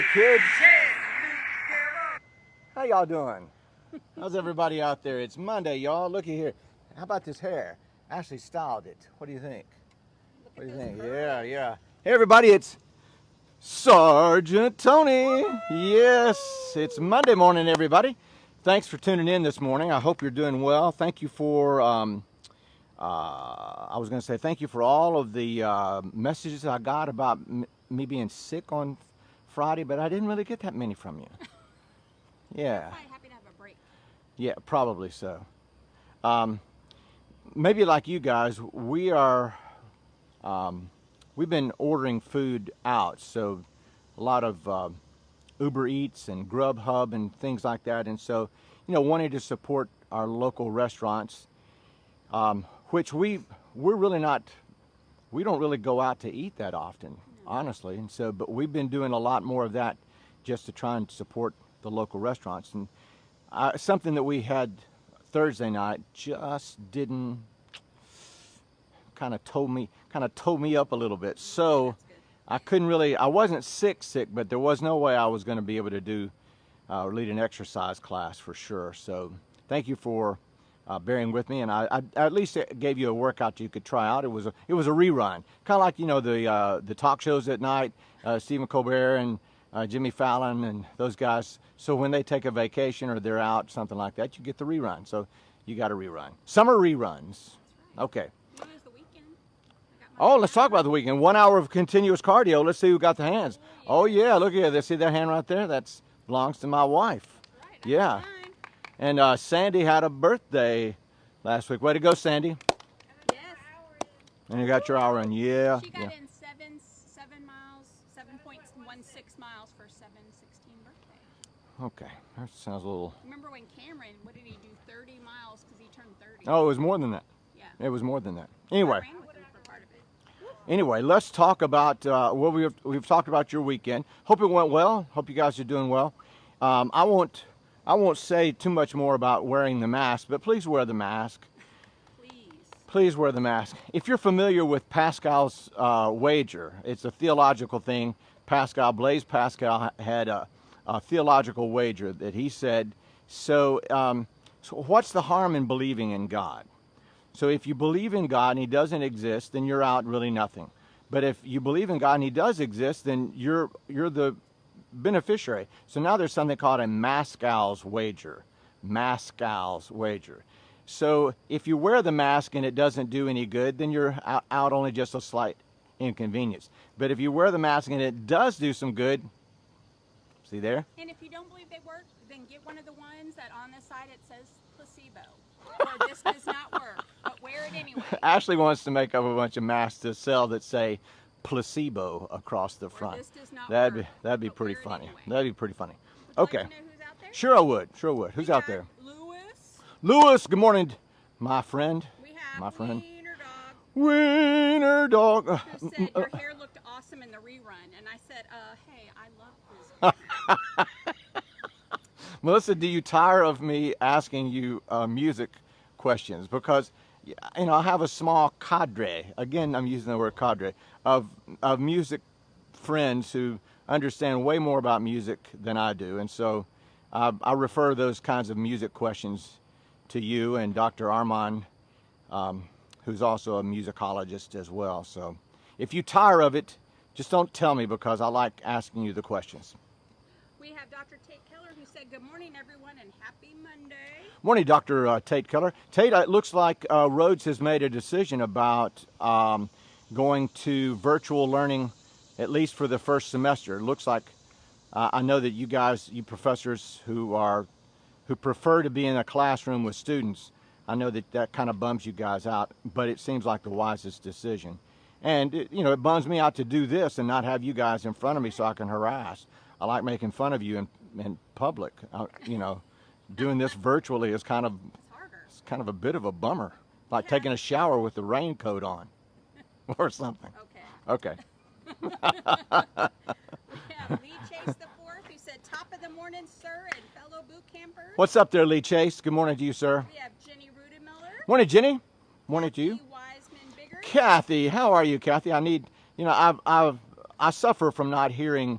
Hey kids, how y'all doing? How's everybody out there? It's Monday, y'all. Looky here. How about this hair? Ashley styled it. What do you think? What do you think? Yeah, yeah. Hey everybody, it's Sergeant Tony. Yes, it's Monday morning, everybody. Thanks for tuning in this morning. I hope you're doing well. Thank you for, I was going to say thank you for all of the messages I got about me being sick on Friday, but I didn't really get that many from you. Yeah. Probably happy to have a break. Yeah, probably so. Maybe like you guys, we've been ordering food out, so a lot of Uber Eats and Grubhub and things like that, and so, you know, wanting to support our local restaurants, which we're really not, we don't really go out to eat that often, honestly, and so, but we've been doing a lot more of that just to try and support the local restaurants. And something that we had Thursday night just didn't kind of told me up a little bit. So I couldn't really, I wasn't sick, but there was no way I was going to be able to do lead an exercise class for sure. So thank you for bearing with me, and I at least gave you a workout you could try out. It was a rerun, kind of like, you know, the talk shows at night, Stephen Colbert and Jimmy Fallon and those guys. So when they take a vacation or they're out, something like that, you get the rerun. So you got a rerun. Summer reruns. Okay. Oh, let's talk about the weekend. 1 hour of continuous cardio. Let's see who got the hands. Oh yeah, look at that. See that hand right there? That belongs to my wife. Yeah. And Sandy had a birthday last week. Way to go, Sandy. Yes. And you got your hour in. Yeah. She got in 7 miles, 7.16 miles for 7/16 birthday. Okay. That sounds a little... Remember when Cameron, what did he do? 30 miles because he turned 30. Oh, it was more than that. Yeah. It was more than that. Anyway. I ran with him for part of it. Anyway, let's talk about, well, we've talked about your weekend. Hope it went well. Hope you guys are doing well. I won't say too much more about wearing the mask, but please wear the mask. Please wear the mask. If you're familiar with Pascal's wager, it's a theological thing. Blaise Pascal had a theological wager that he said, so what's the harm in believing in God? So if you believe in God and he doesn't exist, then you're out really nothing. But if you believe in God and he does exist, then you're the beneficiary. So now there's something called a Pascal's wager. Pascal's wager. So if you wear the mask and it doesn't do any good, then you're out only just a slight inconvenience. But if you wear the mask and it does do some good, see there? And if you don't believe they work, then get one of the ones that on the side it says placebo. Or this does not work, but wear it anyway. Ashley wants to make up a bunch of masks to sell that say placebo across the front. This does not that'd work, be pretty funny. Anyway. That'd be pretty funny. Would Okay. you like to know who's out there? Sure I would. Who's out there? Lewis. Lewis, good morning, my friend. We have my friend. Wiener Dog. Wiener Dog. Who said your hair looked awesome in the rerun, and I said, hey, I love this. Melissa, do you tire of me asking you music questions? Because, you know, I have a small cadre. Again, I'm using the word cadre of music friends who understand way more about music than I do, and so I refer those kinds of music questions to you and Dr. Armand, who's also a musicologist as well. So if you tire of it, just don't tell me, because I like asking you the questions. We have Dr. Tate Keller, who said, good morning, everyone, and happy Monday. Morning, Dr. Tate Keller. Tate, it looks like Rhodes has made a decision about going to virtual learning, at least for the first semester. It looks like, I know that you guys, you professors who prefer to be in a classroom with students, I know that kind of bums you guys out, but it seems like the wisest decision. And you know, it bums me out to do this and not have you guys in front of me so I can harass. I like making fun of you in public. You know, doing this virtually is kind of a bit of a bummer, like taking a shower with the raincoat on, or something. Okay. We have Lee Chase the Fourth, who said, top of the morning, sir, and fellow boot campers. What's up there, Lee Chase? Good morning to you, sir. We have Jenny Rudemiller. Morning, Jenny. Morning to you. Kathy, how are you, Kathy? I need, you know, I suffer from not hearing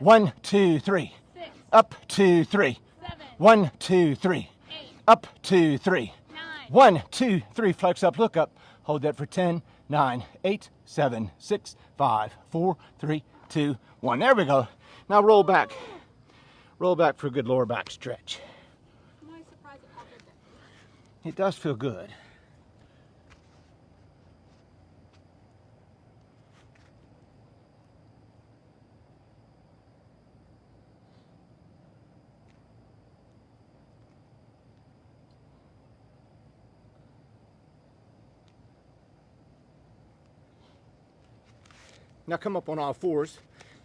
1, 2, 3. 6, Up, 2, 3. 7, 1, 2, 3. 8, Up, 2, 3. 9, 1, 2, 3. Flex up, look up. Hold that for 10, 9, 8, 7, 6, 5, 4, 3, 2, 1. There we go. Now roll back. Roll back for a good lower back stretch. I'm always surprised at how good that feels. It does feel good. Now come up on all fours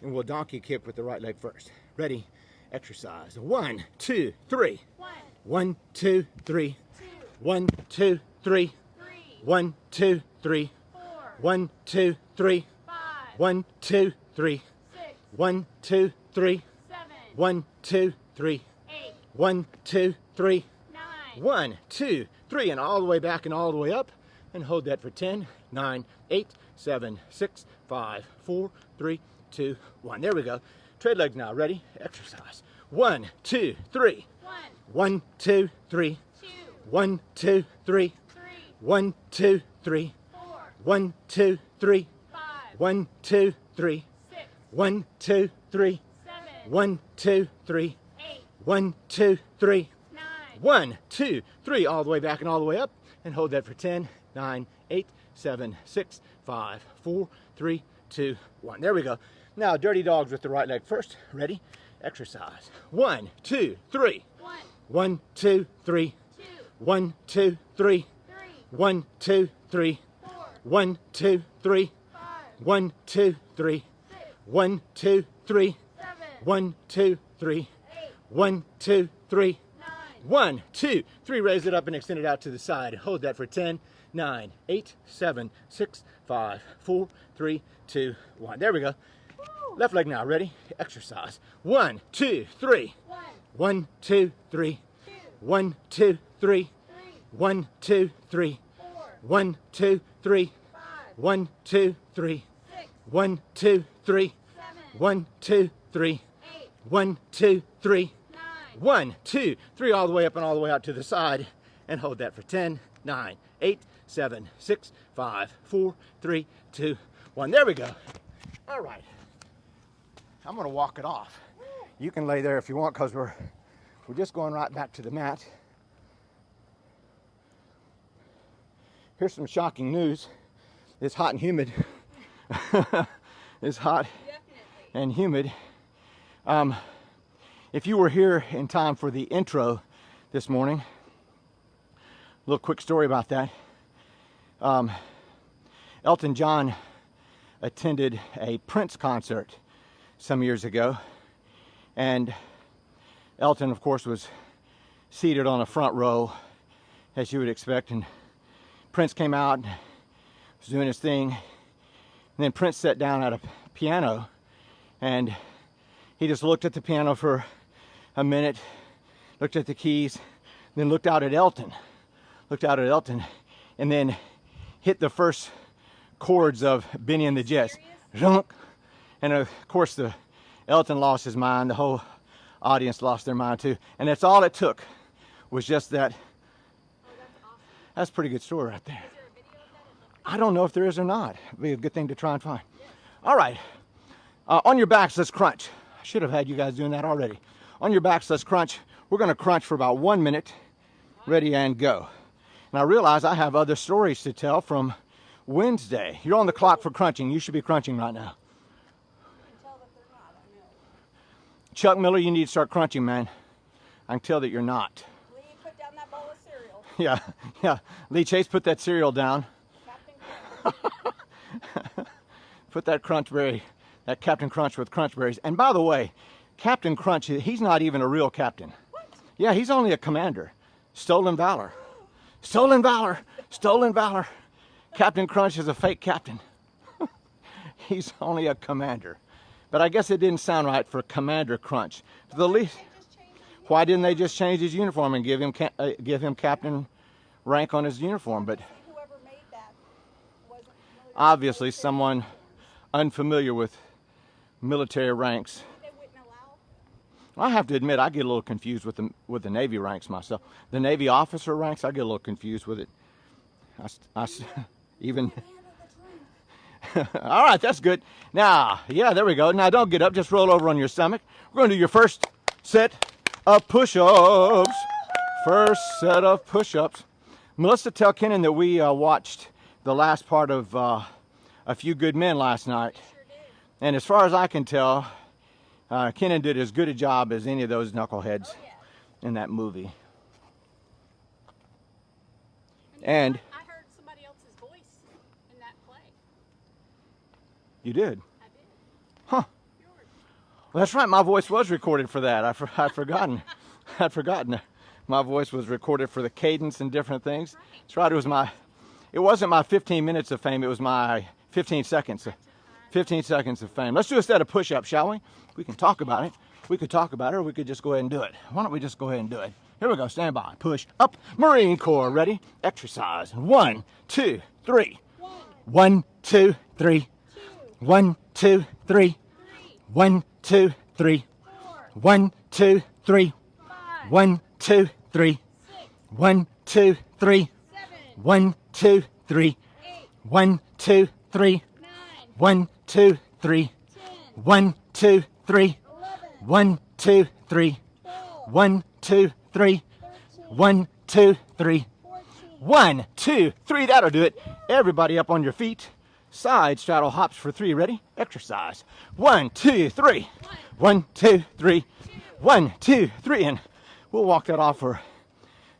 and we'll donkey kick with the right leg first. Ready? Exercise. 1, 2, 3. 1, 1, 2, 3. 2, 1, 2, 3. 3, 1, 2, 3. 4, 1, 2, 3. 5, 1, 2, 3. 6, 1, 2, 3. 7, 1, 2, 3. 8, 1, 2, 3. 9, 1, 2, 3. And all the way back and all the way up. And hold that for 10, 9, 8, 7, 6, 5, 4, 3, 2, 1. There we go. Tread legs now. Ready? Exercise. 1, 2, 3. 1, 1, 2, 3. 2, 1, 2, 3. 3, 1, 2, 3. 4, 1, 2, 3. 5, 1, 2, 3. 6, 1, 2, 3. 7, 1, 2, 3. 8, 1, 2, 3. 9, 1, 2, 3. All the way back and all the way up. And hold that for 10, 9, 8, 7, 6, 5, 4, 3, 2, 1. There we go. Now, dirty dogs with the right leg first. Ready? Exercise. 1, 2, 3. 1, 1, 2, 3. 2, 1, 2, 3. 3, 1, 2, 3. 4, 1, 2, 3. 5, 1, 2, 3. 6, 1, 2, 3. 7, 1, 2, 3. 8, 1, 2, 3. 9, 1, 2, 3. Raise it up and extend it out to the side. Hold that for 10, 9, 8, 7, 6, 5, 4, 3, 2, 1. There we go. Woo. Left leg now. Ready? Exercise. 1, 2, 3. 1, 1, 2, 3. 2, 1, 2, 3. 3, 1, 2, 3. 4, 1, 2, 3. 5, 1, 2, 3. 6, 1, 2, 3. 7, 1, 2, 3. 8, 1, 2, 3. 9, 1, 2, 3. All the way up and all the way out to the side. And hold that for 10, 9, 8, 7, 6, 5, 4, 3, 2, 1. There we go. All right. I'm going to walk it off. You can lay there if you want because we're just going right back to the mat. Here's some shocking news. It's hot and humid. It's hot definitely. and humid. If you were here in time for the intro this morning, a little quick story about that. Elton John attended a Prince concert some years ago, and Elton, of course, was seated on a front row, as you would expect, and Prince came out and was doing his thing, and then Prince sat down at a piano, and he just looked at the piano for a minute, looked at the keys, then looked out at Elton, and then hit the first chords of Benny and the Jets. Zhunk. And of course, Elton lost his mind. The whole audience lost their mind too. And that's all it took, was just that. Oh, that's awesome. That's a pretty good story right there. Is there a video of that? I don't know if there is or not. It'd be a good thing to try and find. All right. On your backs, let's crunch. I should have had you guys doing that already. On your backs, let's crunch. We're going to crunch for about 1 minute. Ready and go. And I realize I have other stories to tell from Wednesday. You're on the clock for crunching. You should be crunching right now. I can tell that they're not. I know. Chuck Miller, you need to start crunching, man. I can tell that you're not. Lee, put down that bowl of cereal. Yeah. Lee Chase, put that cereal down. Captain Crunch. Put that that Captain Crunch with crunch berries. And by the way, Captain Crunch, he's not even a real captain. What? Yeah, he's only a commander. Stolen valor. Stolen valor. Stolen valor. Captain Crunch is a fake captain. He's only a commander. But I guess it didn't sound right for Commander Crunch. For the least, why didn't they just change his uniform and give him captain rank on his uniform? But Whoever made that wasn't familiar obviously someone unfamiliar with military ranks. with I have to admit, I get a little confused with the Navy ranks myself. The Navy officer ranks, I get a little confused with it. Even. All right, that's good. Now, yeah, there we go. Now, don't get up. Just roll over on your stomach. We're going to do your first set of push-ups. First set of push-ups. Melissa, tell Kenan that we watched the last part of A Few Good Men last night. Sure did. And as far as I can tell, Kenan did as good a job as any of those knuckleheads in that movie. And I heard somebody else's voice in that play. you did? I did. Huh. Yours. Well, that's right. My voice was recorded for that. I'd forgotten. I'd forgotten. My voice was recorded for the cadence and different things. That's right. It wasn't my 15 minutes of fame. It was my 15 seconds. 15 seconds of fame. Let's do a set of push-ups, shall we? We can talk about it. We could talk about it, or we could just go ahead and do it. Why don't we just go ahead and do it? Here we go. Stand by. Push up. Marine Corps. Ready? Exercise. 1, 2, 3. 1, 2, 3. 1, 2, 3. 1, 2, 3. 1, 2, 3. 1, 2, 3. 1, 2, 3. 1, 2, 3. 1, 2, 3. 1, 2, 3. 1, 2, 3. 1, 2, 3. 1, 2, 3. 1, 2, 3. 1, 2, 3. That'll do it. Everybody up on your feet. Side straddle hops for 3. Ready? Exercise. 1, 2, 3. 1, 2, 3. 1, 2, 3. And we'll walk that off for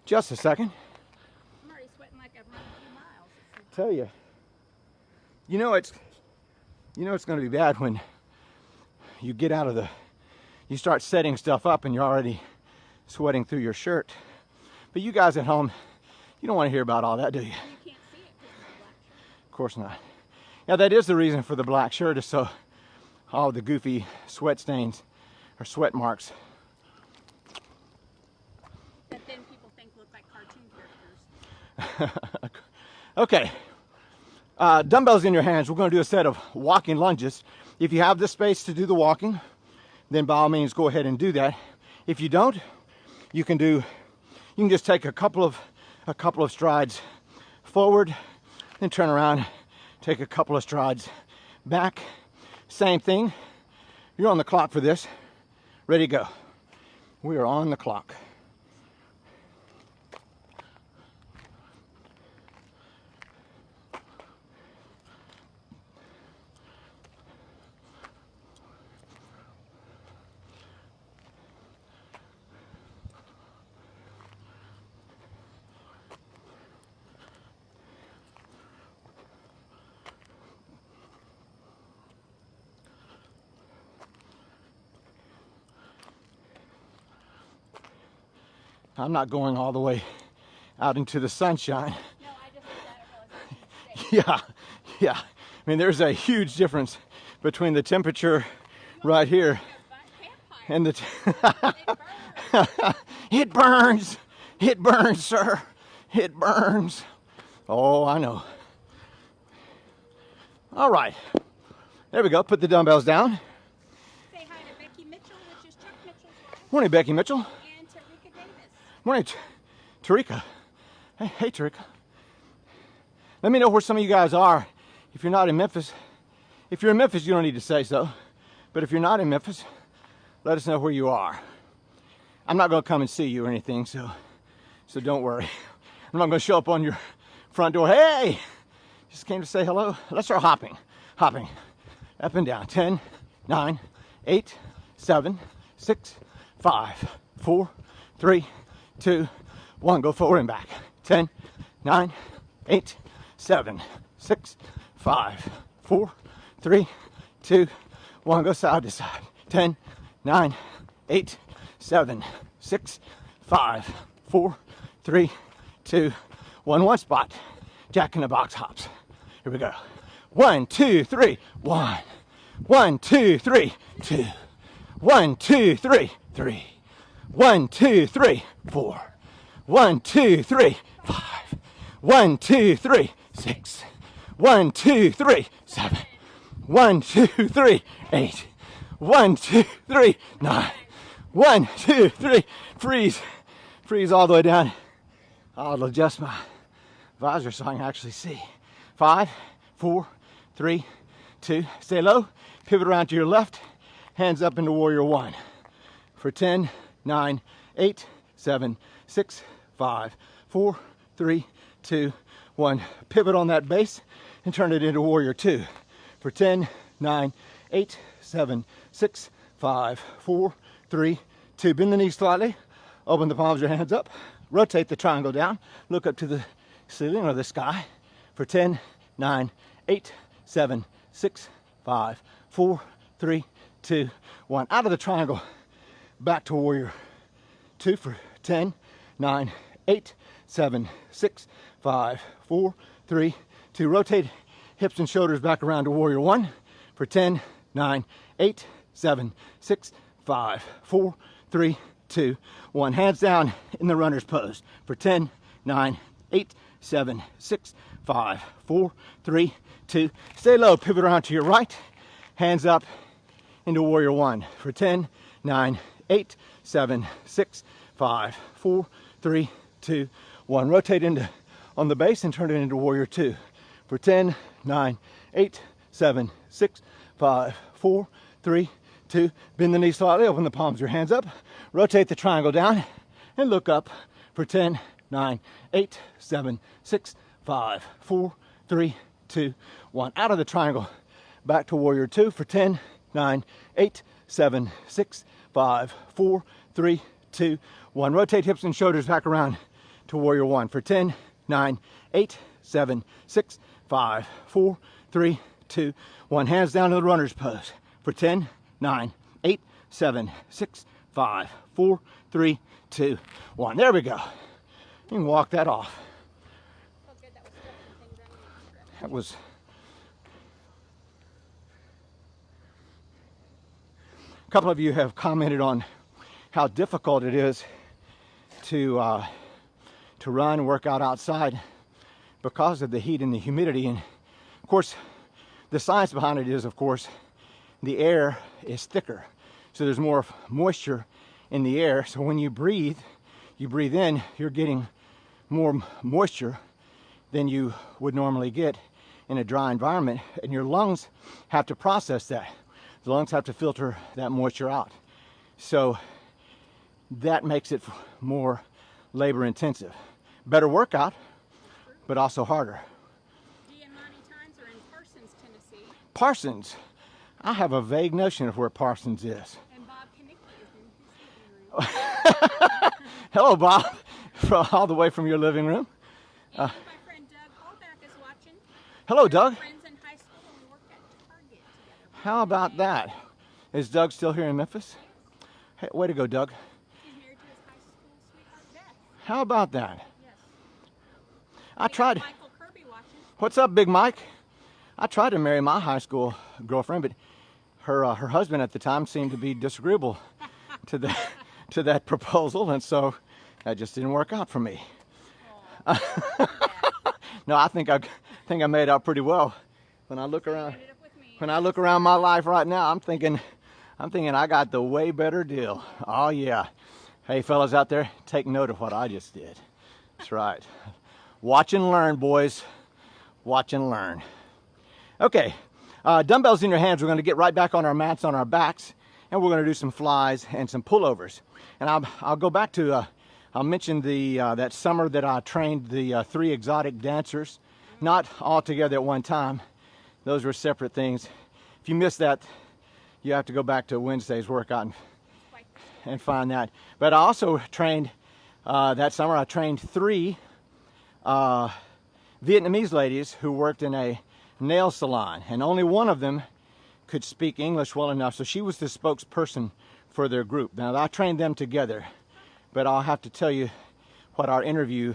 just a second. I'm already sweating like I've run a few miles. Tell you. You know it's going to be bad when you get out of you start setting stuff up and you're already sweating through your shirt. But you guys at home, you don't want to hear about all that, do you? You can't see it because of the black shirt. Of course not. Yeah, that is the reason for the black shirt, is so all the goofy sweat stains or sweat marks. That then people think look like cartoon characters. Okay. Dumbbells in your hands. We're going to do a set of walking lunges. If you have the space to do the walking, then by all means go ahead and do that. If you don't, you can just take a couple of strides forward, then turn around, take a couple of strides back. Same thing. You're on the clock for this. Ready, go. We are on the clock. I'm not going all the way out into the sunshine. No, I just did that. Yeah. I mean, there's a huge difference between the temperature right here and the... It burns. It burns, sir. It burns. Oh, I know. All right. There we go. Put the dumbbells down. Say hi to Becky Mitchell, which is Chuck Mitchell's wife, Morning, Becky Mitchell. and Tarika Davis. Morning, Tarika. Hey, Tarika. Let me know where some of you guys are. If you're not in Memphis, if you're in Memphis, you don't need to say so. But if you're not in Memphis, let us know where you are. I'm not going to come and see you or anything, so don't worry. I'm not going to show up on your front door. Hey, just came to say hello. Let's start hopping. Up and down. 10, 9, 8, 7, 6, 5, 4, 3, 2, 1. Go forward and back. 10, 9, 8, 7, 6, 5, 4, 3, 2, 1. Go side to side. 10, 9, 8, 7, 6, 5, 4, 3, 2, 1. One spot. Jack in the box hops. Here we go. 1, 2, 3. 1. 1, 2, 3. 2. 1, 2, 3. 3. 1, 2, 3. 4. 1, 2, 3. 5. 1, 2, 3. 6. 1, 2, 3. 7. 1, 2, 3. 8. 1, 2, 3. 9. 1, 2, 3, freeze. Freeze all the way down. I'll adjust my visor so I can actually see. 5, 4, 3, 2, stay low. Pivot around to your left. Hands up into warrior 1. For 10, 9, 8, 7, 6, 5, 4, 3, 2, 1. Pivot on that base and turn it into warrior 2. For 10, 9, 8, 7, 6, 5, 4, 3, 2. Bend the knees slightly. Open the palms of your hands up. Rotate the triangle down. Look up to the ceiling or the sky. For 10, 9, 8, 7, 6, 5, 4, 3, 2, 1. Out of the triangle. Back to warrior 2 for 10, 9, 8, 7, 6, 5, 4, 3, 2. Rotate hips and shoulders back around to warrior 1 for 10, 9, 8, 7, 6, 5, 4, 3, 2, 1. Hands down in the runner's pose for 10, 9, 8, 7, 6, 5, 4, 3, 2. Stay low, pivot around to your right. Hands up into warrior 1 for 10, 9, 8, 7, 6, 5, 4, 3, 2, 1. Rotate into on the base and turn it into warrior 2 for 10, 9, 8, 7, 6, 5, 4, 3, 2. Bend the knees slightly, open the palms of your hands up. Rotate the triangle down and look up for 10, 9, 8, 7, 6, 5, 4, 3, 2, 1. Out of the triangle, back to warrior 2 for 10, 9, 8, 7, 6, 5, 4, 3, 2, 1. Rotate hips and shoulders back around to warrior 1 for 10, 9, 8, 7, 6, 5, 4, 3, 2, 1. Hands down to the runner's pose for 10, 9, 8, 7, 6, 5, 4, 3, 2, 1. There we go. You can walk that off. Oh, good. That was stretching things underneath. That was... A couple of you have commented on how difficult it is to run and work out outside because of the heat and the humidity. And of course, the science behind it is, of course, the air is thicker. So there's more moisture in the air. So when you breathe in, you're getting more moisture than you would normally get in a dry environment. And your lungs have to process that. The lungs have to filter that moisture out. So that makes it more labor intensive. Better workout, but also harder. Dee and Monty Times are in Parsons, Tennessee. Parsons. I have a vague notion of where Parsons is. And Bob Kinnicky is in his living room. Hello, Bob, all the way from your living room. And my friend Doug Hallback is watching. Hello, Doug. We're friends in high school and we worked at Target together. How about that? Is Doug still here in Memphis? Hey, way to go, Doug. He's married to his high school sweetheart, Beth. How about that? Yes. I tried. Michael Kirby watching. What's up, Big Mike? I tried to marry my high school girlfriend, but her husband at the time seemed to be disagreeable to that proposal, and so that just didn't work out for me. No, I think I made out pretty well. When I look around, Ended up with me. when I look around my life right now, I'm thinking I got the way better deal. Oh yeah. Hey, fellas out there, take note of what I just did. That's right. Watch and learn, boys. Watch and learn. Okay, dumbbells in your hands. We're going to get right back on our mats on our backs, and we're going to do some flies and some pullovers. And I'll go back to I'll mention that summer that I trained the 3 exotic dancers, not all together at one time. Those were separate things. If you missed that, you have to go back to Wednesday's workout and find that. But I also trained that summer. I trained 3 Vietnamese ladies who worked in a nail salon, and only one of them could speak English well enough, so she was the spokesperson for their group. Now, I trained them together, but I'll have to tell you what our interview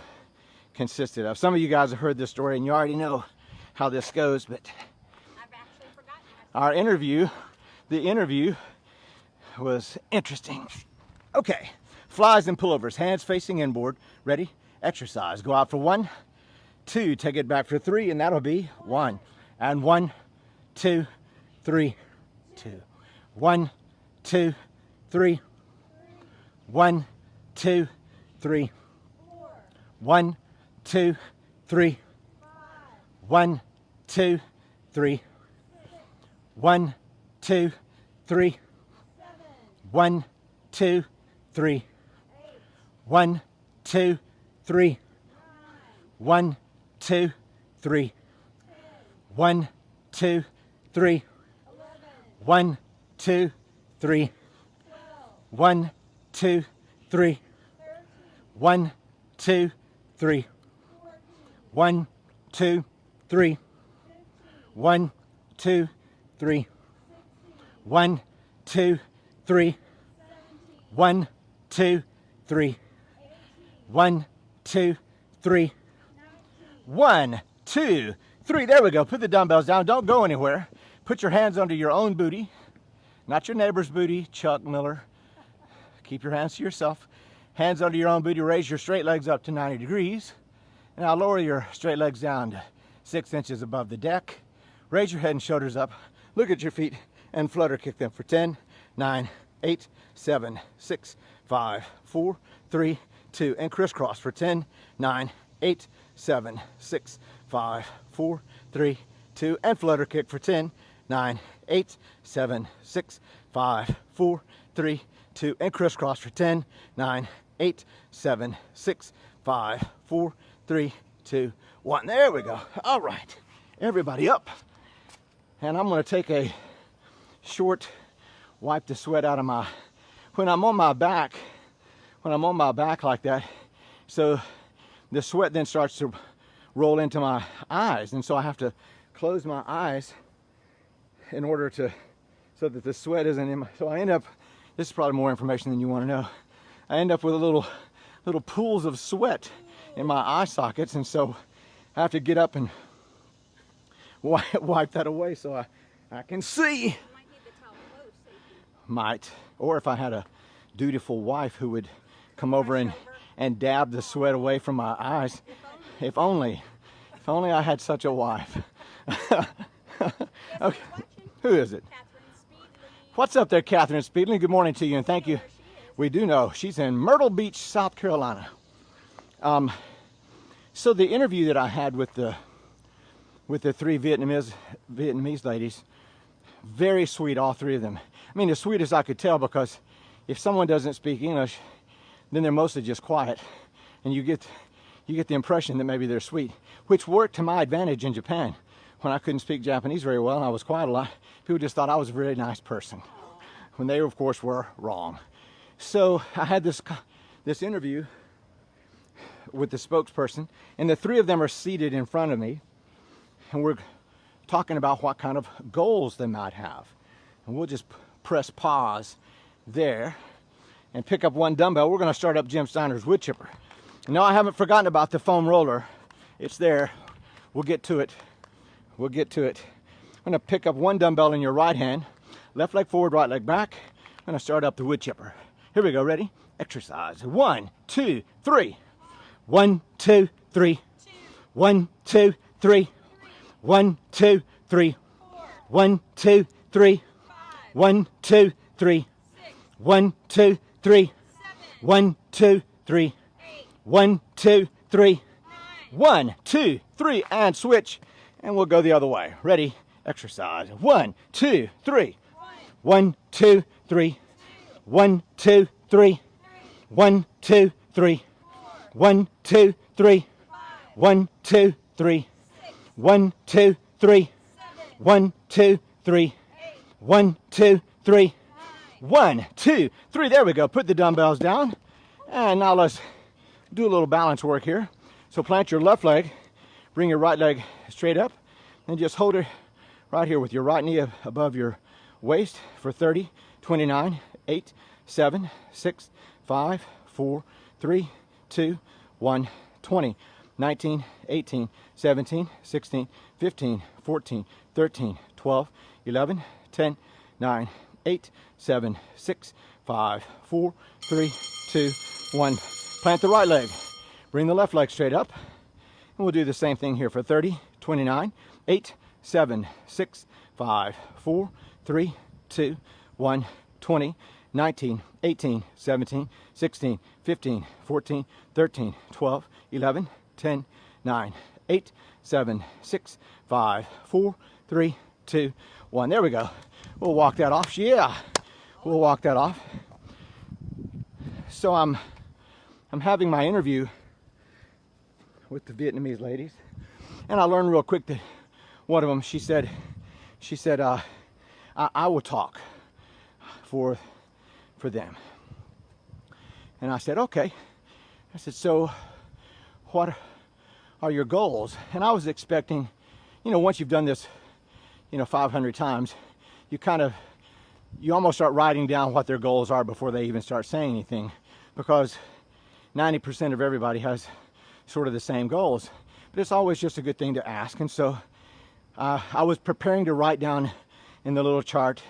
consisted of. Some of you guys have heard this story and you already know how this goes, but I've actually forgotten that. the interview was interesting. Okay, flies and pullovers, hands facing inboard. Ready? Exercise. Go out for 1, 2, take it back for 3, and that'll be 1. And 1, 2, 3, 2. 1, 2, 3, 1, 2, 3. 1, 2, 3. 1, 2, 3. 1, 2, 3. 1, 2, 3. 1, 2, 3. 1, 2, 3. 1, 2, 3. 1, 2, 3. 1, 2, 3. 1, 2, 3. 1, 2, 3. 1, 2, 3. 1, 2, 3. 1, 2, 3. 1, 2, 3. 1, 2, 3. There we go. Put the dumbbells down. Don't go anywhere. Put your hands under your own booty, not your neighbor's booty, Chuck Miller. Keep your hands to yourself. Hands under your own booty. Raise your straight legs up to 90 degrees. Now lower your straight legs down to 6 inches above the deck. Raise your head and shoulders up. Look at your feet and flutter kick them for 10, 9, 8, 7, 6, 5, 4, 3, 2. And crisscross for 10, 9, 8, 7, 6, 5, 4, 3, 2. And flutter kick for 10, 9, 8, 7, 6, 5, 4, 3, 2. And crisscross for 10, 9, 8, 7, 6, 5, 4, 3, 2, 1. There we go. All right. Everybody up. And I'm going to take a short wipe the sweat out of my, when I'm on my back like that, so the sweat then starts to roll into my eyes, and so I have to close my eyes in order to, so that the sweat isn't in my, so I end up, this is probably more information than you want to know, I end up with little pools of sweat in my eye sockets, and so I have to get up and wipe that away so I can see. You might need the towel close. Might. Or if I had a dutiful wife who would come over and dab the sweat away from my eyes. If only I had such a wife. Okay. Who is it? What's up there, Catherine Speedley? Good morning to you, and thank you. We do know she's in Myrtle Beach, South Carolina. So the interview that I had with the three Vietnamese ladies, very sweet, all three of them. I mean, as sweet as I could tell, because if someone doesn't speak English, then they're mostly just quiet, and you get the impression that maybe they're sweet, which worked to my advantage in Japan when I couldn't speak Japanese very well and I was quiet a lot. People just thought I was a really nice person, when they of course were wrong. So I had this interview with the spokesperson, and the three of them are seated in front of me, and we're talking about what kind of goals they might have. And we'll just press pause there and pick up one dumbbell. We're going to start up Jim Steiner's wood chipper. No, I haven't forgotten about the foam roller. It's there. We'll get to it. We'll get to it. I'm going to pick up one dumbbell in your right hand. Left leg forward, right leg back. I'm going to start up the wood chipper. Here we go. Ready? Exercise. 1, 2, 3. 1, 2, 3. 1, 2, 3. 1, 2, 3. 1, 2, 3. 1, 2, 3. 1, 2, 3. 1, 2, 3. 1, 2, 3. 1, 2, 3, and switch. And we'll go the other way. Ready? Exercise. 1, 2, 3. 1, 2, 3. 1, 2, 3. 1, 2, 3. 1, 2, 3. 1, 2, 3. 1, 2, 3. 1, 2, 3. 1, 2, 3. 1, 2, 3. There we go. Put the dumbbells down. And now let's do a little balance work here. So plant your left leg, bring your right leg straight up, and just hold it right here with your right knee above your waist for 30, 29, 8, 7, 6, 5, 4, 3, 2, 1, 20, 19, 18, 17, 16, 15, 14, 13, 12, 11, 10, 9, 8, 7, 6, 5, 4, 3, 2, 1. Plant the right leg. Bring the left leg straight up. And we'll do the same thing here for 30, 29, 8, 7, 6, 5, 4, 3, 2, 1, 20, 19, 18, 17, 16, 15, 14, 13, 12, 11, 10, 9, 8, 7, 6, 5, 4, 3, 2, 1. There we go. We'll walk that off. Yeah, we'll walk that off. So I'm having my interview with the Vietnamese ladies, and I learned real quick that one of them, she said, I will talk for them. And I said, okay. I said, so what are your goals? And I was expecting, once you've done this, 500 times, you almost start writing down what their goals are before they even start saying anything, because 90% of everybody has sort of the same goals. But it's always just a good thing to ask. And so I was preparing to write down in the little chart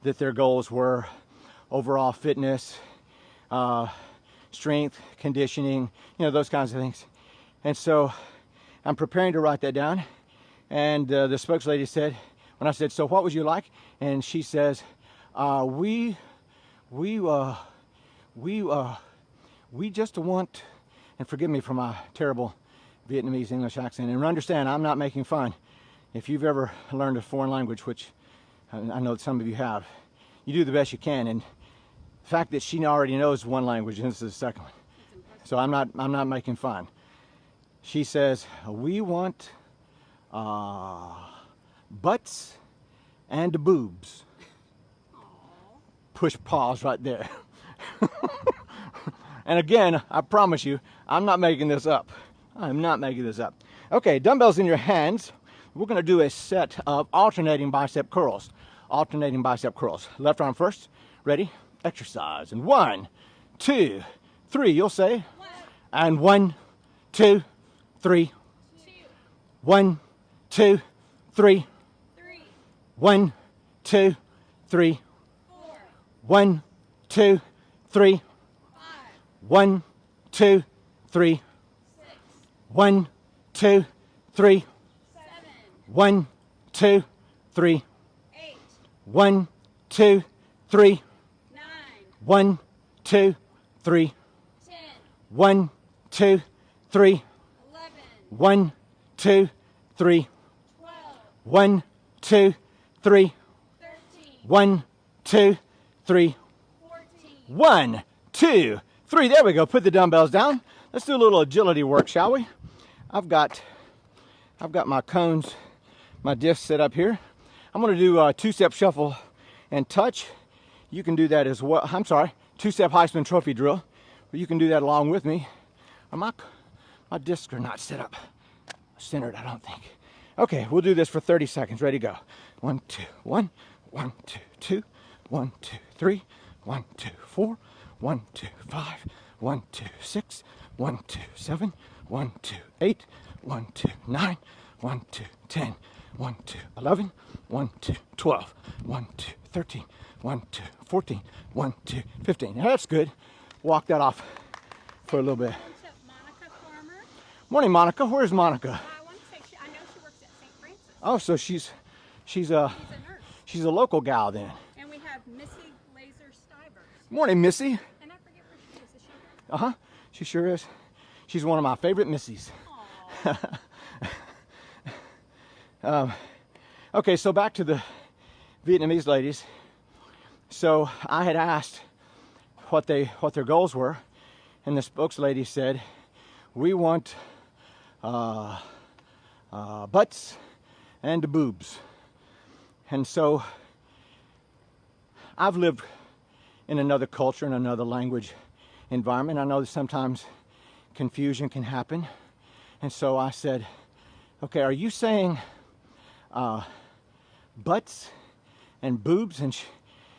that their goals were overall fitness, strength, conditioning, those kinds of things. And so I'm preparing to write that down. And the spokeslady said, when I said, so what would you like? And she says, we just want, and forgive me for my terrible Vietnamese English accent, and understand, I'm not making fun. If you've ever learned a foreign language, which I know that some of you have, you do the best you can. And the fact that she already knows one language, and this is the second one, so I'm not making fun. She says, we want butts and boobs. Aww. Push pause right there. And again, I promise you, I'm not making this up. I'm not making this up. Okay, dumbbells in your hands. We're going to do a set of alternating bicep curls. Alternating bicep curls. Left arm first. Ready? Exercise. And 1, 2, 3. You'll say. 1. And 1, 2, 3. 2. 1, 2, 3. 3. 1, 2, 3. 4. 1, 2, 3. 5. 1, 2, 3. 6. 1, 2, 3. 7. 1, 2, 3. 8. 1, 2, 3. 9. 1, 2, 3. 10. 1, 2, 3. 11. 1, 2, 3. 12. 1, 2, 3. 13. 1, 2, 3. 14. 1, 2, 3. There we go. Put the dumbbells down. Let's do a little agility work, shall we? I've got my cones, my discs set up here. I'm going to do a two-step shuffle and touch. You can do that as well. I'm sorry, two-step Heisman Trophy drill. But you can do that along with me. My discs are not set up centered, I don't think. Okay, we'll do this for 30 seconds. Ready, go. 1, 2, 1. 1, 2, 2. 1, 2, 3. 1, 2, 4. 1, 2, 5. 1, 2, 6. 1, 2, 7. 1, 2, 8. 1, 2, 9. 1, 2, 10. 1, 2, 11. 1, 2, 12. 1, 2, 13. 1, 2, 14. 1, 2, 15. Now that's good. Walk that off for a little bit. Monica Farmer. Morning, Monica. Where's Monica? I want to say I know she works at St. Francis. Oh, so she's She's a nurse. she's a local gal then. And we have Missy Laser Stivers. Morning, Missy. And I forget where she is. Is she here? She sure is. She's one of my favorite Missies. Aw. Okay, so back to the Vietnamese ladies. So I had asked what their goals were, and the spokeslady said, we want butts and boobs. And so I've lived in another culture, in another language environment. I know that sometimes confusion can happen. And so I said, okay, are you saying butts and boobs? And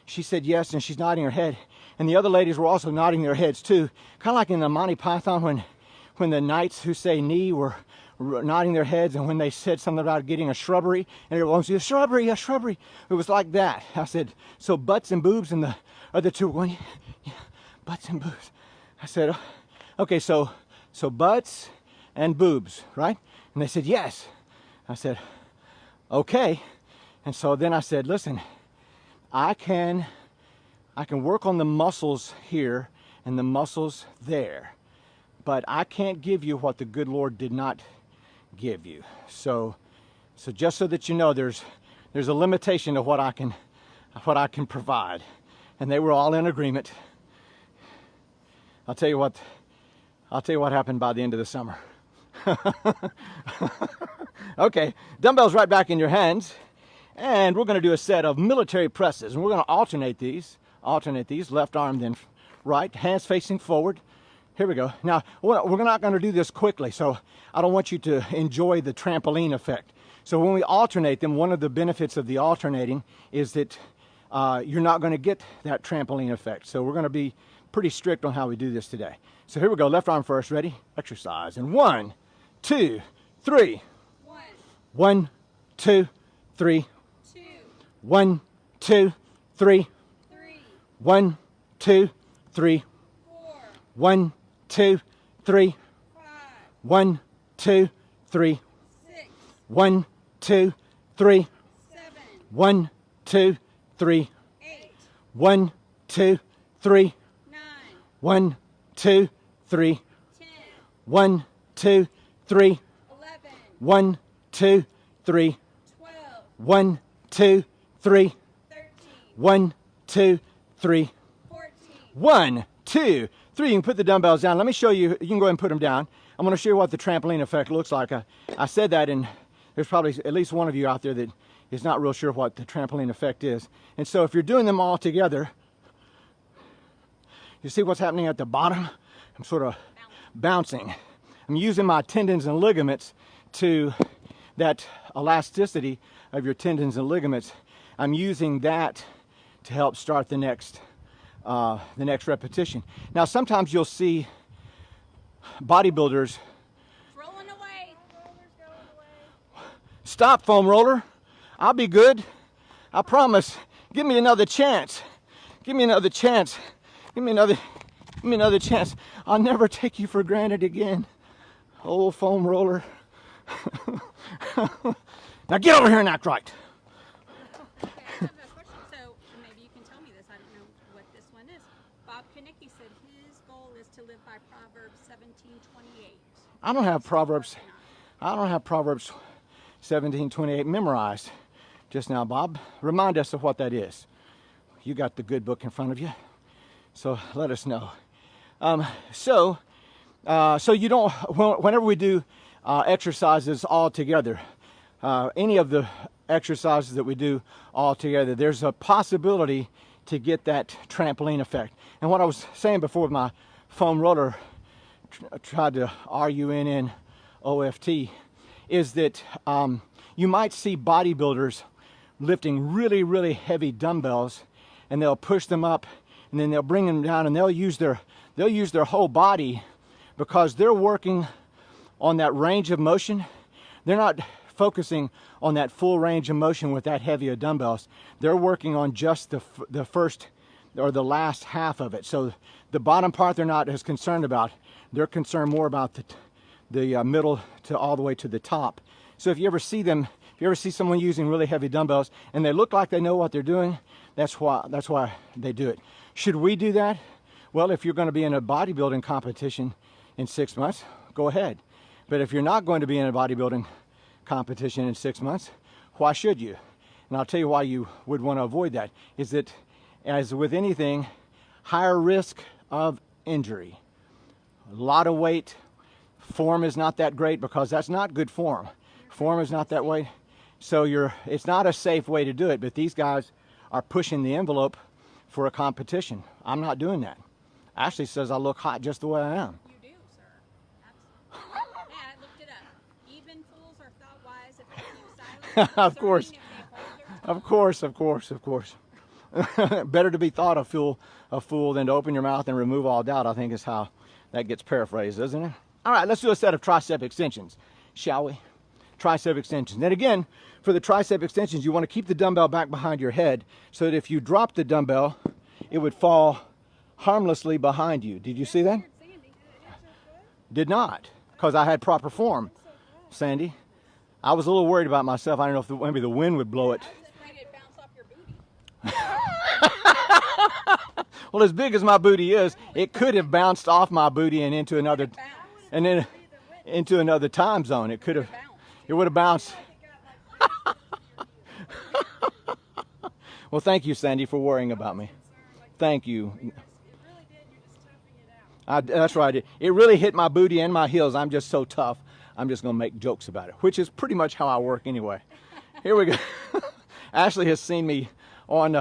she said yes, and she's nodding her head. And the other ladies were also nodding their heads too. Kind of like in the Monty Python when the knights who say knee were nodding their heads, and when they said something about getting a shrubbery, and everyone said, a shrubbery. It was like that. I said, so butts and boobs, and the other two were going, yeah, butts and boobs. I said, okay, so butts and boobs, right? And they said, yes. I said, okay. And so then I said, listen, I can I can work on the muscles here and the muscles there, but I can't give you what the good Lord did not give you. So just so that you know, there's a limitation to what I can provide. And they were all in agreement. I'll tell you what happened by the end of the summer. Okay, dumbbells right back in your hands, and we're going to do a set of military presses, and we're going to alternate these, left arm then right, hands facing forward. Here we go. Now, we're not going to do this quickly, so I don't want you to enjoy the trampoline effect. So when we alternate them, one of the benefits of the alternating is that you're not going to get that trampoline effect. So we're going to be pretty strict on how we do this today. So here we go. Left arm first. Ready? Exercise. And 1, 2, 3. 1, 2, 3. 2. 1, 2, 3. 3. 1, 2, 3. 4. 1, 2, 3. 5. 1, 2, 3. 6. 1, 2, 3. 7. 1, 2, 3. 8. 1, 2, 3. 9. 1, 2, 3. 10. 1, 2, 3. 11. 1, 2, 3. 12. 1, 2, 3. 13. 1, 2, 3. 14. 1, 2, 3. You can put the dumbbells down. Let me show you. You can go ahead and put them down. I'm going to show you what the trampoline effect looks like. I said that, and there's probably at least one of you out there that is not real sure what the trampoline effect is. And so if you're doing them all together, you see what's happening at the bottom? I'm sort of bouncing. I'm using my tendons and ligaments to that elasticity of your tendons and ligaments. I'm using that to help start the next repetition. Now, sometimes you'll see bodybuilders. Rolling away. Stop, foam roller. I'll be good. I promise. Give me another chance. Give me another chance. Give me another chance. I'll never take you for granted again. Old foam roller. Now get over here and act right. Okay, I have a question. So maybe you can tell me this. I don't know what this one is. Bob Kanicki said his goal is to live by Proverbs 17:28. I don't have Proverbs 17:28 memorized just now, Bob. Remind us of what that is. You got the good book in front of you, so let us know. So you don't. Whenever we do exercises all together, any of the exercises that we do all together, there's a possibility to get that trampoline effect. And what I was saying before with my foam roller, tried to RUNNOFT, is that you might see bodybuilders lifting really, really heavy dumbbells, and they'll push them up, and then they'll bring them down, and they'll use their whole body, because they're working on that range of motion. They're not focusing on that full range of motion with that heavy of dumbbells. They're working on just the first or the last half of it. So the bottom part they're not as concerned about. They're concerned more about the middle to all the way to the top. So if you ever see someone using really heavy dumbbells and they look like they know what they're doing, that's why they do it. Should we do that? Well, if you're going to be in a bodybuilding competition in 6 months, go ahead. But if you're not going to be in a bodybuilding competition in 6 months, why should you? And I'll tell you why you would want to avoid that. Is that, as with anything, higher risk of injury. A lot of weight. Form is not that great, because that's not good form. Form is not that way. So it's not a safe way to do it, but these guys are pushing the envelope for a competition. I'm not doing that. Ashley says I look hot just the way I am. You do, sir. Absolutely. Yeah, I looked it up. Even fools are thought wise if they keep silent. Of course. Of course. Better to be thought a fool than to open your mouth and remove all doubt, I think is how that gets paraphrased, isn't it? All right, let's do a set of tricep extensions, shall we? Tricep extensions. And again, for the tricep extensions, you want to keep the dumbbell back behind your head so that if you drop the dumbbell, it would fall harmlessly behind you. Did you see that? Did not, because I had proper form, Sandy. I was a little worried about myself. I don't know if maybe the wind would blow it. I was afraid it'd bounce off your booty. Well, as big as my booty is, it could have bounced off my booty and into another, and then into another time zone. It could have, it would have bounced. Well, thank you, Sandy, for worrying about me. Thank you. That's right. It really hit my booty and my heels. I'm just so tough. I'm just going to make jokes about it, which is pretty much how I work anyway. Here we go. Ashley has seen me on,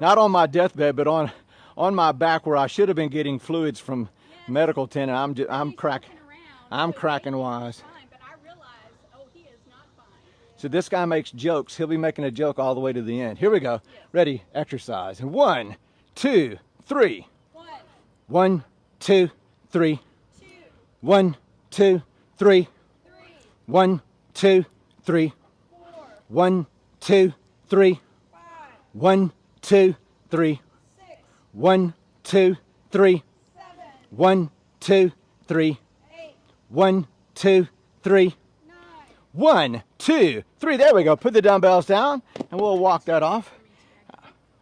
not on my deathbed, but on my back where I should have been getting fluids from medical tent. And I'm cracking wise. So this guy makes jokes. He'll be making a joke all the way to the end. Here we go. Ready, exercise. And 1, 2, 3. 1, 2, 3. 1, 2, 3. 1, 2, 3. 1, 2, 3. 1, 2, 3. 1, 2, 3. 1, 2, 3. 1, 2, 3. 1, 2, 3. There we go. Put the dumbbells down, and we'll walk that off.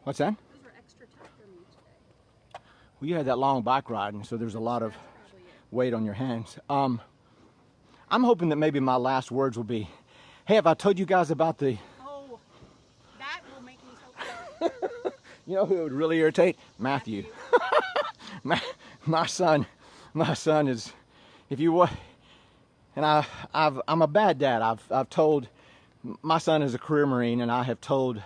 What's that? Those were extra tough for me today. Well, you had that long bike ride, and so there's a lot of weight on your hands. I'm hoping that maybe my last words will be, hey, have I told you guys about the... Oh, that will make me so proud. You know who it would really irritate? Matthew. my son is, if you want... And I'm a bad dad. I've told, my son is a career Marine, and I've told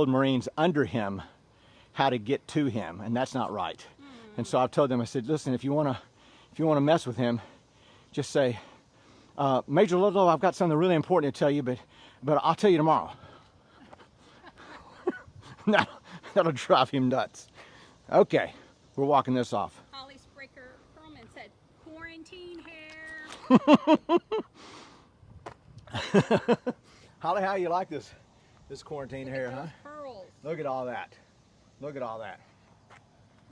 Marines under him how to get to him, and that's not right. And so I've told them, I said, listen, if you wanna mess with him, just say, Major Ludlow, I've got something really important to tell you, but I'll tell you tomorrow. That'll drive him nuts. Okay, we're walking this off. Holly Spraker Perlman said, quarantine hair. Holly, how you like this quarantine hair, huh? Pearls. Look at all that. Look at all that.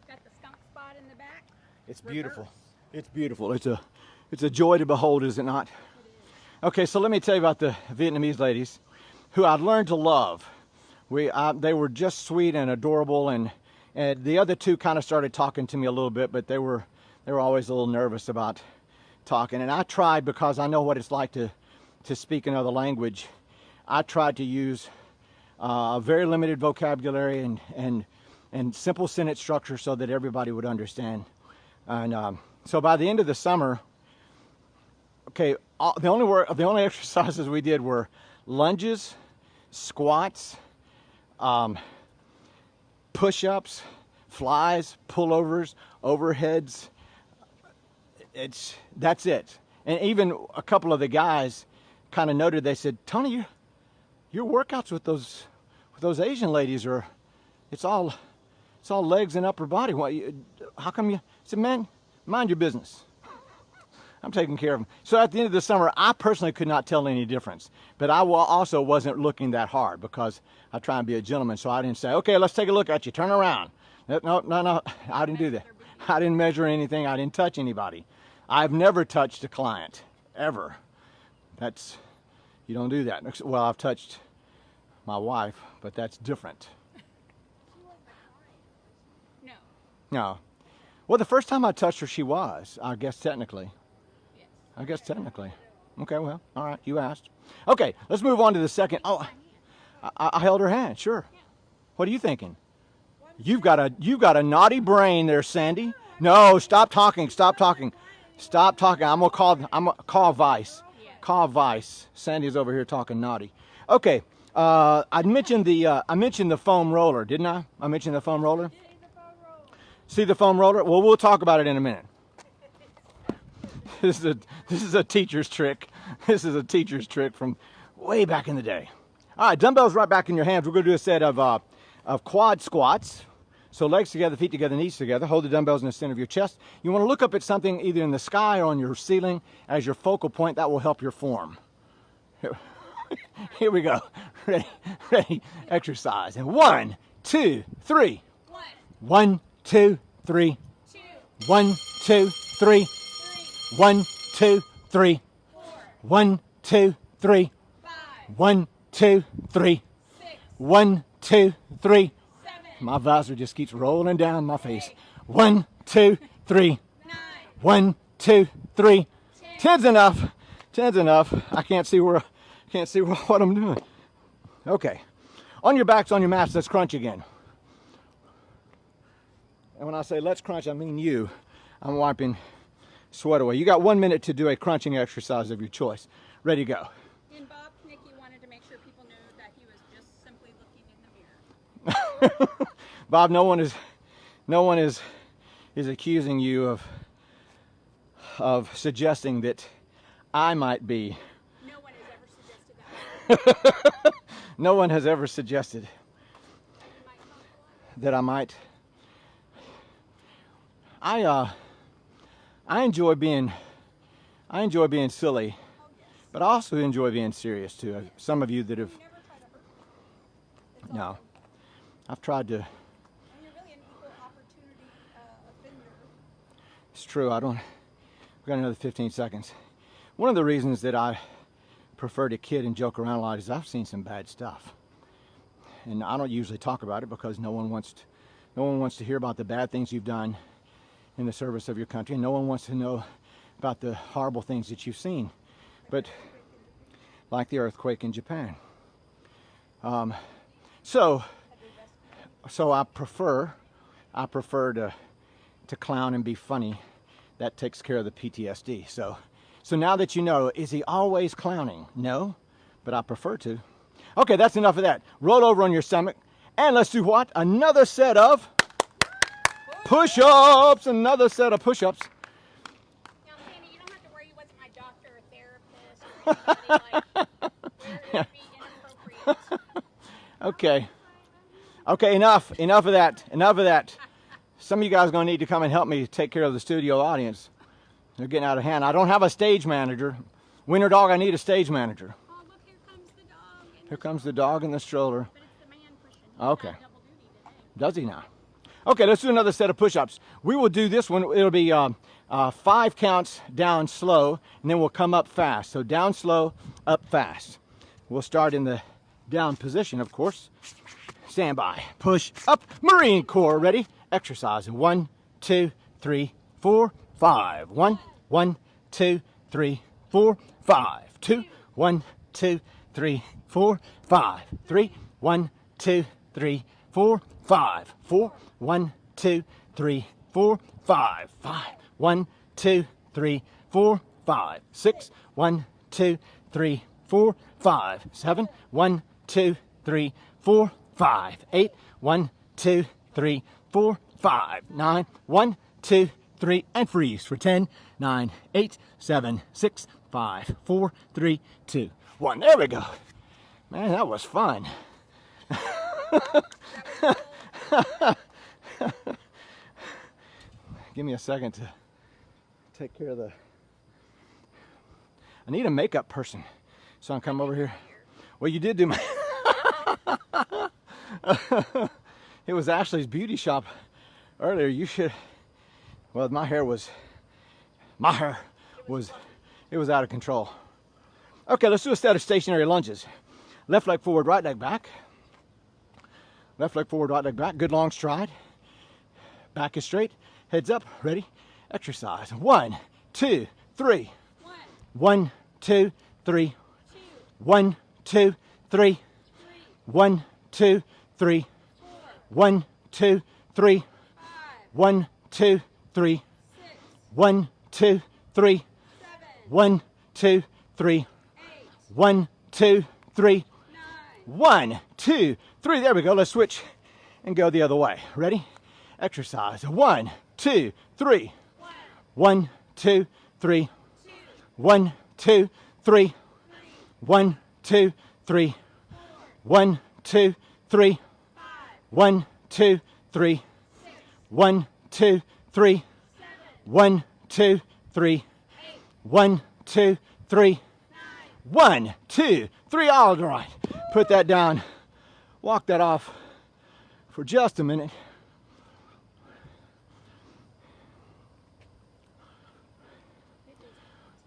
Got the skunk spot in the back. It's beautiful. It's beautiful. It's a joy to behold, is it not? It is. Okay, so let me tell you about the Vietnamese ladies who I've learned to love. They were just sweet and adorable, and the other two kind of started talking to me a little bit, but they were always a little nervous about talking, and I tried, because I know what it's like to speak another language. I tried to use a very limited vocabulary and simple sentence structure so that everybody would understand. And so by the end of the summer, okay, the only exercises we did were lunges, squats, push-ups, flies, pullovers, overheads. That's it. And even a couple of the guys kind of noted, they said, Tony, your workouts with those Asian ladies are, it's all legs and upper body. How come you? I said, man, mind your business. I'm taking care of them. So at the end of the summer, I personally could not tell any difference. But I also wasn't looking that hard, because I try and be a gentleman. So I didn't say, okay, let's take a look at you. Turn around. No. I didn't do that. I didn't measure anything. I didn't touch anybody. I've never touched a client, ever. You don't do that. Well, I've touched my wife, but that's different. No. No. Well, the first time I touched her, she was, I guess technically. Yes. I guess technically. Okay, well, all right, you asked. Okay, let's move on to the second. Oh, I held her hand, sure. What are you thinking? You've got a naughty brain there, Sandy. No, stop talking. Stop talking. I'm gonna call Vice. Call Vice. Sandy's over here talking naughty. Okay. I mentioned the foam roller, didn't I? I mentioned the foam roller. See the foam roller? Well, we'll talk about it in a minute. This is a teacher's trick. This is a teacher's trick from way back in the day. All right, dumbbells right back in your hands. We're going to do a set of quad squats. So legs together, feet together, knees together. Hold the dumbbells in the center of your chest. You want to look up at something either in the sky or on your ceiling as your focal point. That will help your form. Here we go. Ready, exercise. And 1, 2, 3. 1, 2, 3. 1, 2, 3. 1, 2, 3. 1, 2, 3. 1, 2, 3. 1, 2, 3. My visor just keeps rolling down my face. 1, 2, 3. 9. 1, 2, 3. 10's enough. 10's enough. I can't see what I'm doing. Okay. On your backs, on your mats, let's crunch again. And when I say let's crunch, I mean you. I'm wiping sweat away. You got 1 minute to do a crunching exercise of your choice. Ready to go. And Bob Knickie wanted to make sure people knew that he was just simply looking in the mirror. Bob, no one is accusing you of suggesting that I might be. No one has ever suggested that. No one has ever suggested that I might. I enjoy being silly, but I also enjoy being serious too. Some of you that have, no, I've tried to. And you're really an equal opportunity offender. It's true. We've got another 15 seconds. One of the reasons that I prefer to kid and joke around a lot is I've seen some bad stuff, and I don't usually talk about it because no one wants to hear about the bad things you've done in the service of your country, and no one wants to know about the horrible things that you've seen. But like the earthquake in Japan. So I prefer to clown and be funny. That takes care of the PTSD. So now that you know, is he always clowning? No, but I prefer to. Okay, that's enough of that. Roll over on your stomach, and let's do what? Another set of push-ups. Another set of push-ups. Now, Sandy, you don't have to worry. You wasn't my doctor or therapist or anybody like where it would be inappropriate. Okay, enough of that. Some of you guys are going to need to come and help me take care of the studio audience. They're getting out of hand. I don't have a stage manager. Winter Dog, I need a stage manager. Oh, look, here comes the dog. Here comes the dog in the stroller. But it's the man pushing. Okay. He's got double duty today. Does he now? Okay, let's do another set of push-ups. We will do this one. It'll be 5 counts down slow, and then we'll come up fast. So down slow, up fast. We'll start in the down position, of course. Stand by. Push up. Marine Corps. Ready? Exercise. 1, 2, 3, 4, 5. 1, 2, 3, 4, 5. 2, 1, 2, 3, 4, 5. 3, 1, 2, 3, 4, 5. 4, 1, 2, 3, 4, 5. 5, 1, 2, 3, 4, 5. 6, 1, 2, 3, 4, 5. 7, 1, 2, 3, 4, 5. 8, 1, 2, 3, 4, 5. 9, 1, 2, 3, and freeze for 10, 9, 8, 7, 6, 5, 4, 3, 2, 1. There we go. Man, that was fun. Give me a second to take care of the... I need a makeup person. So I'll come over here. Well, you did do my... It was Ashley's beauty shop earlier. You should... Well, my hair was it was out of control. Okay, let's do a set of stationary lunges. Left leg forward, right leg back. Left leg forward, right leg back. Good long stride. Back is straight. Heads up. Ready? Exercise. 1, 2, 3. 1, 2, 3. 1, 2, 3. 1, 2, 3. 1, 2, 3. 1, 2, 3. 1, 2, 3. 1, 2, 3. 1, 2, 3. 1, 2, 3. There we go. Let's switch and go the other way. Ready? Exercise. 1, 2, 3. 1, 2, 3. 1, 2, 3. 1, 2, 3. 1, 2, 3. 1, 2, 3. 1, 2, 3. 1, 2, 3. 1, 2, 3. 1, 2, 3. All right. Put that down. Walk that off for just a minute.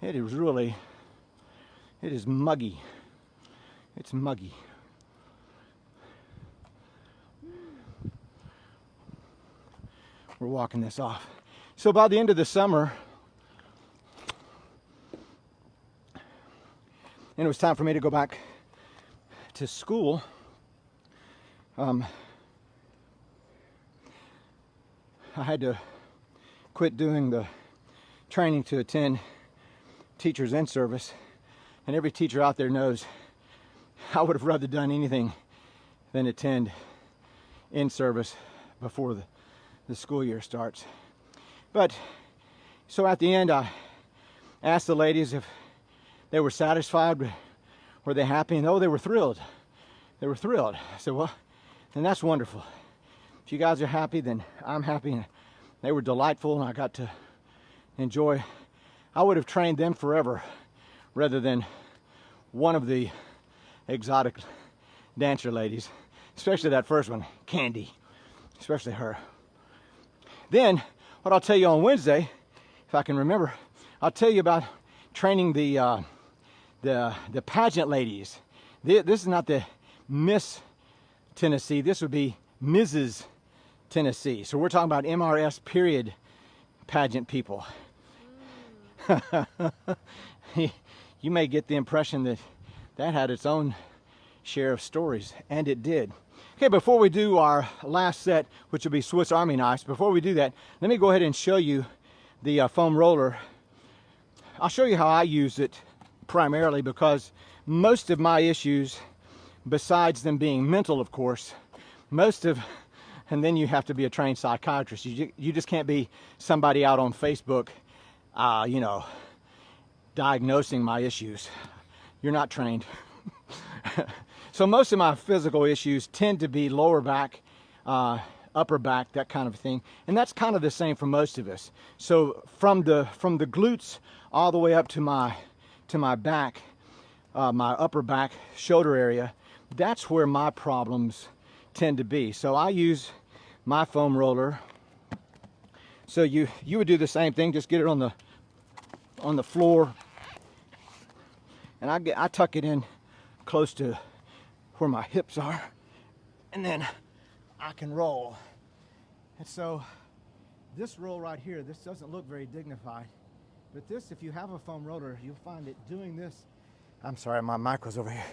It is muggy. It's muggy. we're walking this off. So by the end of the summer, and it was time for me to go back to school, I had to quit doing the training to attend teachers in service. And every teacher out there knows I would have rather done anything than attend in service before the school year starts. But so at the end, I asked the ladies if they were satisfied. Were they happy? And oh, they were thrilled. They were thrilled. I said, well, then that's wonderful. If you guys are happy, then I'm happy. And they were delightful, and I got to enjoy. I would have trained them forever rather than one of the exotic dancer ladies, especially that first one, Candy, especially her. Then, what I'll tell you on Wednesday, if I can remember, I'll tell you about training the pageant ladies. This is not the Miss Tennessee. This would be Mrs. Tennessee. So we're talking about MRS period pageant people. You may get the impression that that had its own share of stories, and it did. Okay, before we do our last set, which will be Swiss Army knives, before we do that, let me go ahead and show you the foam roller. I'll show you how I use it primarily, because most of my issues, besides them being mental, of course, and then you have to be a trained psychiatrist. You just can't be somebody out on Facebook, you know, diagnosing my issues. You're not trained. So most of my physical issues tend to be lower back, upper back, that kind of thing. And that's kind of the same for most of us. So from the glutes all the way up to my back, my upper back, shoulder area, that's where my problems tend to be. So I use my foam roller. So you would do the same thing, just get it on the floor, and I tuck it in close to where my hips are, and then I can roll. And so this roll right here, this doesn't look very dignified, but this, if you have a foam roller, you'll find it doing this. I'm sorry, my mic was over here.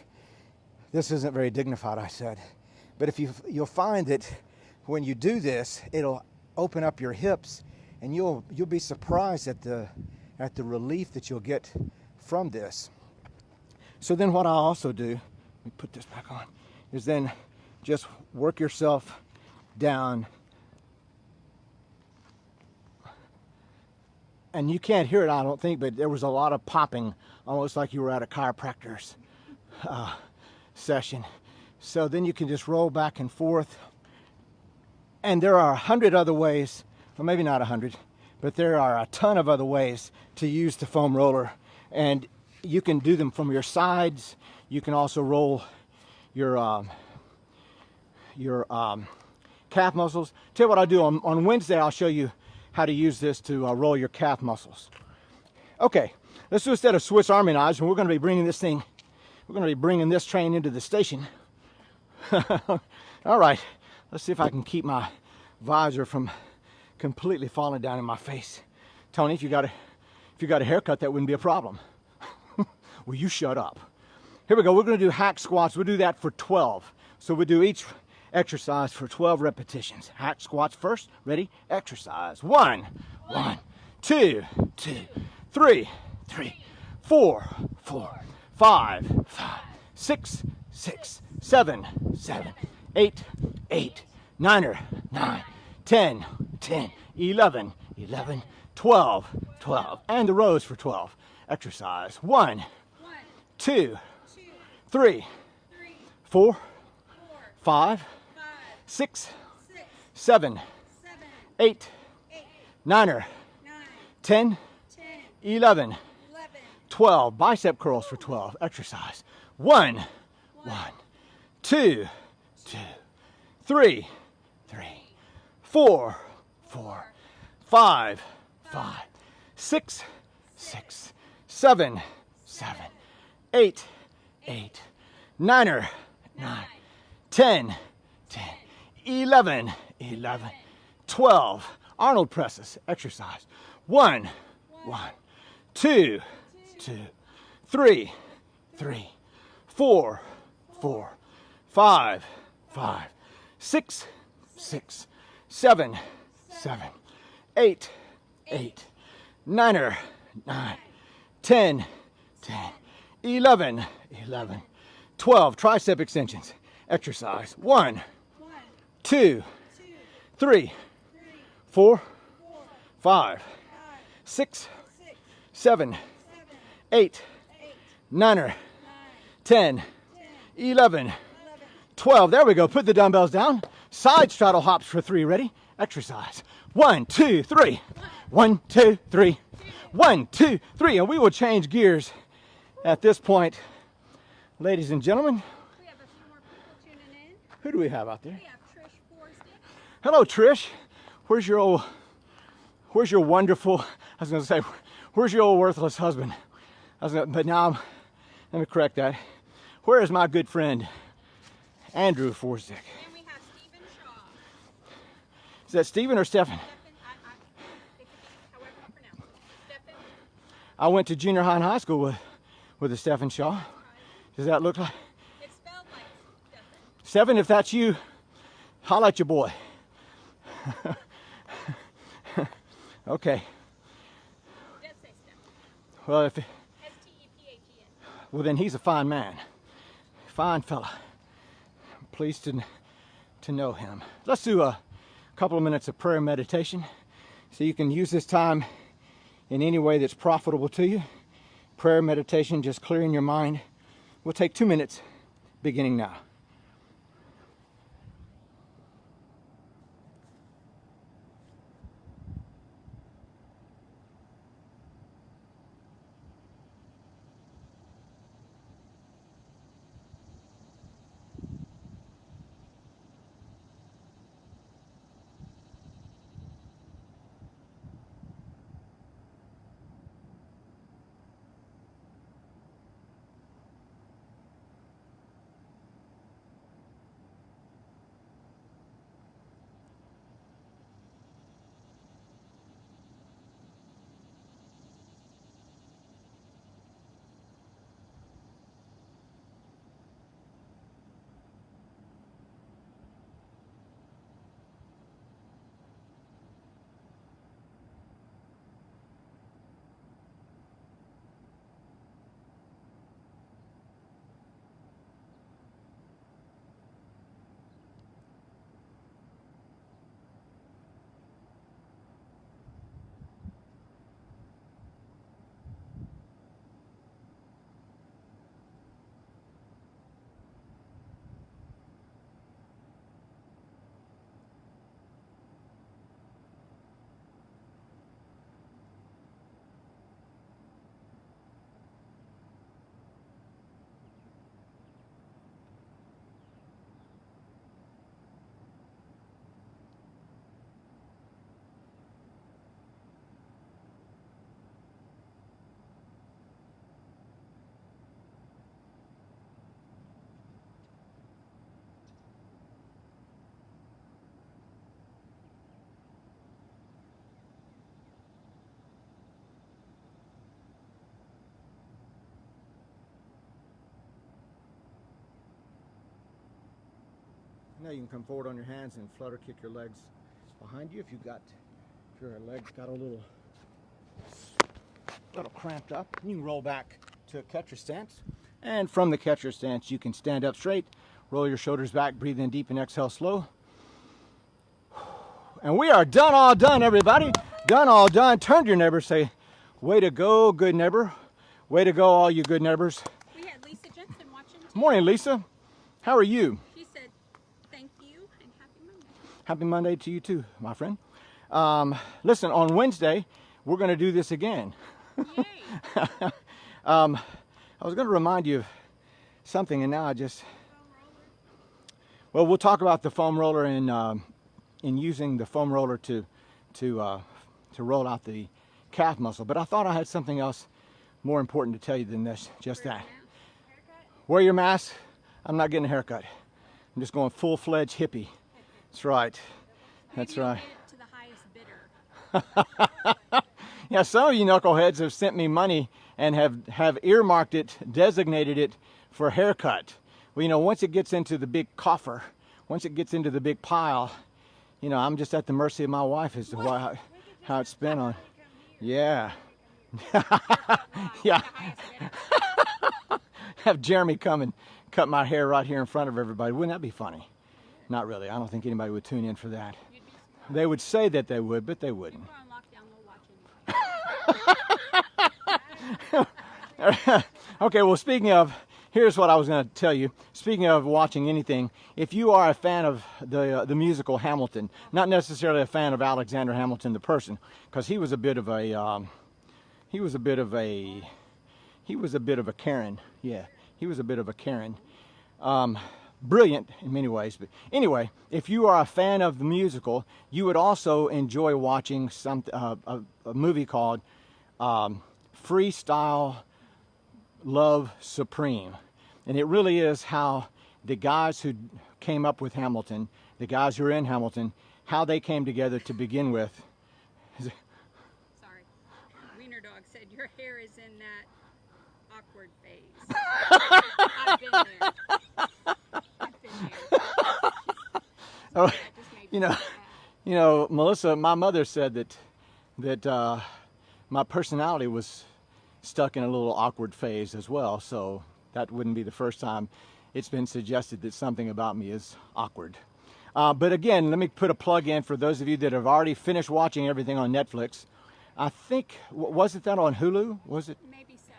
This isn't very dignified, I said. But if you'll find that when you do this, it'll open up your hips, and you'll be surprised at the relief that you'll get from this. So then what I'll also do, let me put this back on, is then just work yourself down. And you can't hear it, I don't think, but there was a lot of popping, almost like you were at a chiropractor's session. So then you can just roll back and forth. And there are 100 other ways, well, maybe not 100, but there are a ton of other ways to use the foam roller. And you can do them from your sides. You can also roll your calf muscles. Tell you what I'll do on Wednesday, I'll show you how to use this to roll your calf muscles. Okay, let's do a set of Swiss Army knives, and we're going to be bringing this thing, we're going to be bringing this train into the station. All right, let's see if I can keep my visor from completely falling down in my face. Tony, if you got a haircut, that wouldn't be a problem. Will you shut up? Here we go. We're going to do hack squats. We'll do that for 12. So we'll do each exercise for 12 repetitions. Hack squats first. Ready? Exercise. 1, 2, 3, 4, 5, 6, 7, 8, 9, 10, 11, 12. And the rows for 12. Exercise. 1, 2, 3, 4, 5, 6, 7, 8, 9, 10, 11, 12. Bicep curls for 12. Exercise. 1, 2, 3, 4, 5, 6, 7, 8, 9, 10, 11, 12. Arnold presses, exercise. 1, 2, 3, 4, 5, 6, 7, 8, 9, 10, 11, 12. Tricep extensions. Exercise. 1, 2, 3, 4, 5, 6, 7, 8, 9, 10, 11, 12. There we go. Put the dumbbells down. Side straddle hops for 3. Ready? Exercise. 1, 2, 3. 1, 2, 3. 1, 2, 3. And we will change gears at this point, ladies and gentlemen. We have a few more people tuning in. Who do we have out there? We have Trish Forsdick. Hello, Trish. Where's your wonderful, I was going to say, where's your old worthless husband? But now, let me correct that. Where is my good friend, Andrew Forsdick? And we have Stephen Shaw. Is that Stephen or Stephen? Stephen, it could be however you pronounce it. Stephen. I went to junior high and high school with a Stephen Shaw. Does that look like? It's spelled like Stephen. Stephen, if that's you, holla at your boy. Okay. Does say Stephen. Well, if S-T-E-P-H-E-N. well, then he's a fine man, fine fella. Pleased to know him. Let's do a couple of minutes of prayer and meditation, so you can use this time in any way that's profitable to you. Prayer, meditation, just clearing your mind. We'll take 2 minutes, beginning now. Now you can come forward on your hands and flutter kick your legs behind you if your legs got a little cramped up. You can roll back to a catcher stance. And from the catcher stance, you can stand up straight, roll your shoulders back, breathe in deep and exhale slow. And we are done, all done, everybody. Done, all done. Turn to your neighbor, say, way to go, good neighbor. Way to go, all you good neighbors. We had Lisa Jensen watching too. Morning, Lisa. How are you? She said, thank you and happy Monday. Happy Monday to you too, my friend. Listen, on Wednesday, we're going to do this again. Yay. I was going to remind you of something, and now I just... Well, we'll talk about the foam roller and in using the foam roller to roll out the calf muscle. But I thought I had something else more important to tell you than this, just that. Wear your mask. I'm not getting a haircut. I'm just going full-fledged hippie. That's right. That's Maybe right. you'll get to the highest bidder. Yeah, some of you knuckleheads have sent me money and have earmarked it, designated it for haircut. Well, once it gets into the big coffer, once it gets into the big pile, I'm just at the mercy of my wife as to how it's spent on. Yeah. Yeah. Have Jeremy come and cut my hair right here in front of everybody. Wouldn't that be funny? Not really. I don't think anybody would tune in for that. They would say that they would, but they wouldn't. Okay, well, speaking of, here's what I was going to tell you. Speaking of watching anything, if you are a fan of the musical Hamilton, not necessarily a fan of Alexander Hamilton the person, because he was a bit of a Karen. Yeah, he was a bit of a Karen. Brilliant in many ways, but anyway, if you are a fan of the musical, you would also enjoy watching a movie called Freestyle Love Supreme. And it really is how the guys who came up with Hamilton, the guys who are in Hamilton, how they came together to begin with. Sorry. Wiener Dog said your hair is in that awkward phase. I've been there. Oh, Melissa, my mother said that my personality was stuck in a little awkward phase as well, so that wouldn't be the first time it's been suggested that something about me is awkward. But again, let me put a plug in for those of you that have already finished watching everything on Netflix. I think, wasn't that on Hulu? Was it? Maybe so.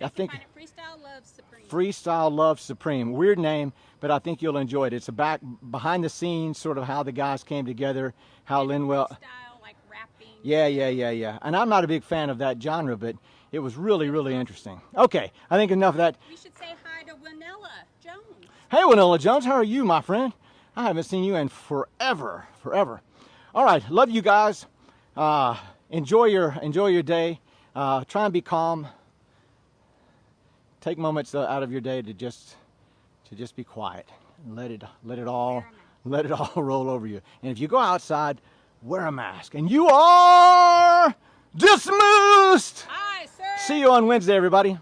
I think Freestyle Love Supreme. Freestyle Love Supreme. Weird name, but I think you'll enjoy it. It's behind the scenes, sort of how the guys came together, how Lin-Manuel. Freestyle, like rapping. Yeah. And I'm not a big fan of that genre, but it was really, really interesting. Okay, I think enough of that. We should say hi to Winella Jones. Hey, Winella Jones, how are you, my friend? I haven't seen you in forever. All right, love you guys. Enjoy your day. Try and be calm. Take moments out of your day to just be quiet. Let it all roll over you. And if you go outside, wear a mask. And you are dismissed. Hi, sir. See you on Wednesday, everybody.